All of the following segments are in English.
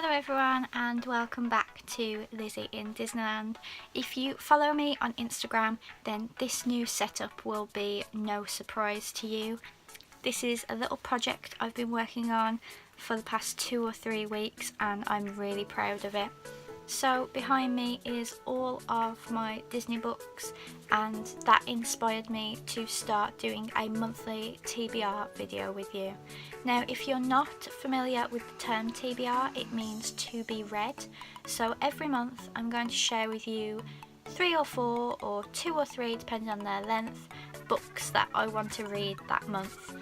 Hello everyone and welcome back to Lizzie in Disneyland. If you follow me on Instagram, then this new setup will be no surprise to you. This is a little project I've been working on for the past 2 or 3 weeks and I'm really proud of it. So behind me is all of my Disney books, and that inspired me to start doing a monthly TBR video with you. Now if you're not familiar with the term TBR, it means to be read. So every month I'm going to share with you 3 or 4 or 2 or 3 depending on their length, books that I want to read that month.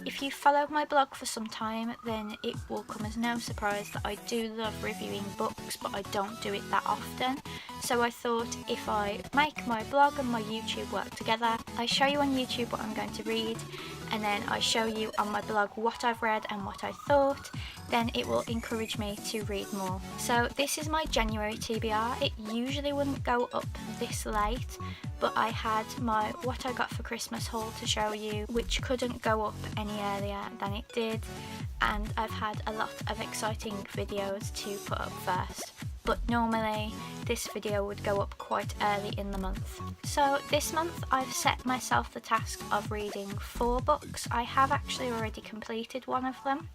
If you followed my blog for some time, then it will come as no surprise that I do love reviewing books, but I don't do it that often. So I thought if I make my blog and my YouTube work together, I show you on YouTube what I'm going to read, and then I show you on my blog what I've read and what I thought, then it will encourage me to read more. So this is my January TBR. It usually wouldn't go up this late, but I had my What I Got for Christmas haul to show you, which couldn't go up any earlier than it did, and I've had a lot of exciting videos to put up first. But normally this video would go up quite early in the month. So this month I've set myself the task of reading 4 books. I have actually already completed one of them,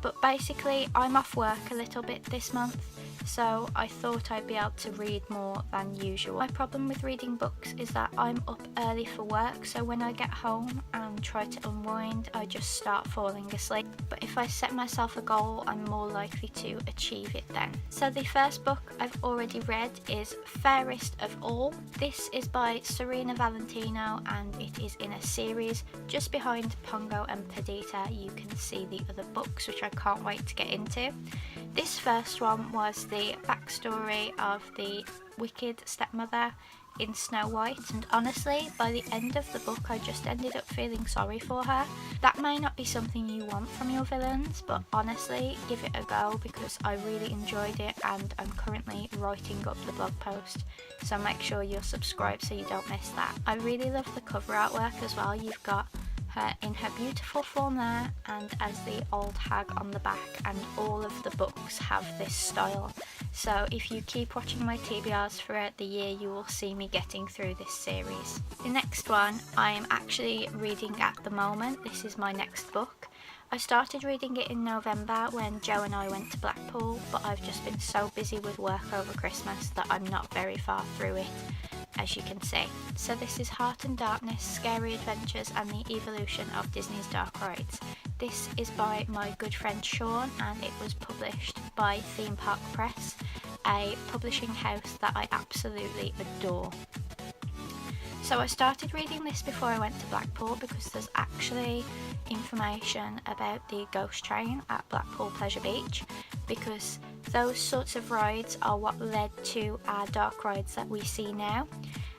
but basically I'm off work a little bit this month, so I thought I'd be able to read more than usual. My problem with reading books is that I'm up early for work, so when I get home and try to unwind, I just start falling asleep. But if I set myself a goal, I'm more likely to achieve it then. So the first book I've already read is Fairest of All. This is by Serena Valentino and it is in a series. Just behind Pongo and Perdita you can see the other books, which I can't wait to get into. This first one was the backstory of the wicked stepmother in Snow White, and honestly by the end of the book I just ended up feeling sorry for her. That may not be something you want from your villains, but honestly give it a go because I really enjoyed it and I'm currently writing up the blog post, so make sure you're subscribed so you don't miss that. I really love the cover artwork as well. You've got her in her beautiful form there and as the old hag on the back, and all of the books have this style. So if you keep watching my TBRs throughout the year you will see me getting through this series. The next one I am actually reading at the moment. This is my next book. I started reading it in November when Joe and I went to Blackpool, but I've just been so busy with work over Christmas that I'm not very far through it, as you can see. So this is Heart and Darkness, Scary Adventures and the Evolution of Disney's Dark Rides. This is by my good friend Sean and it was published by Theme Park Press, a publishing house that I absolutely adore. So I started reading this before I went to Blackpool because there's actually information about the ghost train at Blackpool Pleasure Beach, because those sorts of rides are what led to our dark rides that we see now.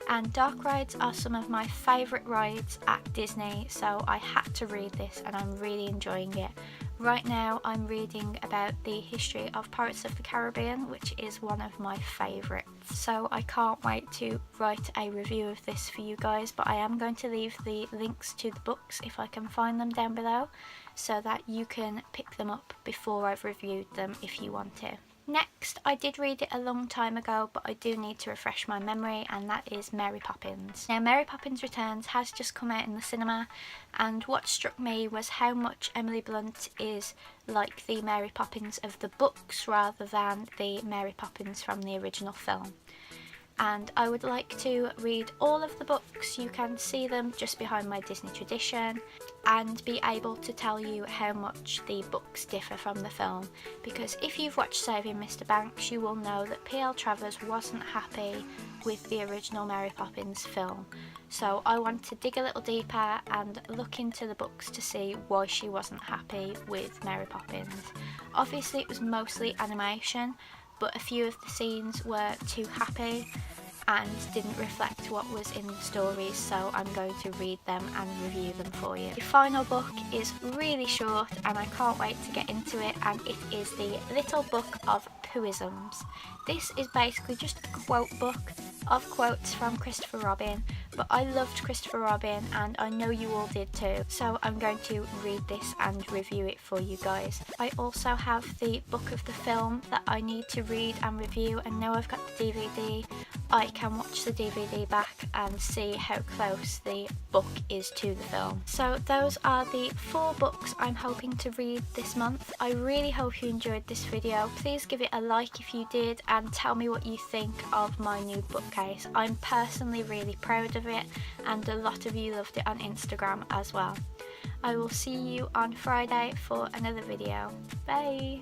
And dark rides are some of my favourite rides at Disney, so I had to read this and I'm really enjoying it. Right now I'm reading about the history of Pirates of the Caribbean, which is one of my favourites. So I can't wait to write a review of this for you guys, but I am going to leave the links to the books if I can find them down below, so that you can pick them up before I've reviewed them if you want to. Next, I did read it a long time ago, but I do need to refresh my memory, and that is Mary Poppins. Now, Mary Poppins Returns has just come out in the cinema, and what struck me was how much Emily Blunt is like the Mary Poppins of the books rather than the Mary Poppins from the original film. And I would like to read all of the books. You can see them just behind my Disney Tradition, and be able to tell you how much the books differ from the film, because if you've watched Saving Mr. Banks you will know that P.L. Travers wasn't happy with the original Mary Poppins film. So I want to dig a little deeper and look into the books to see why she wasn't happy with Mary Poppins. Obviously it was mostly animation, but a few of the scenes were too happy and didn't reflect what was in the stories, so I'm going to read them and review them for you. The final book is really short and I can't wait to get into it, and it is the Little Book of Poohisms. This is basically just a quote book of quotes from Christopher Robin, but I loved Christopher Robin and I know you all did too, so I'm going to read this and review it for you guys. I also have the book of the film that I need to read and review, and now I've got the DVD, I can watch the DVD back and see how close the book is to the film. So those are the 4 books I'm hoping to read this month. I really hope you enjoyed this video. Please give it a like if you did and tell me what you think of my new bookcase. I'm personally really proud of it and a lot of you loved it on Instagram as well. I will see you on Friday for another video. Bye!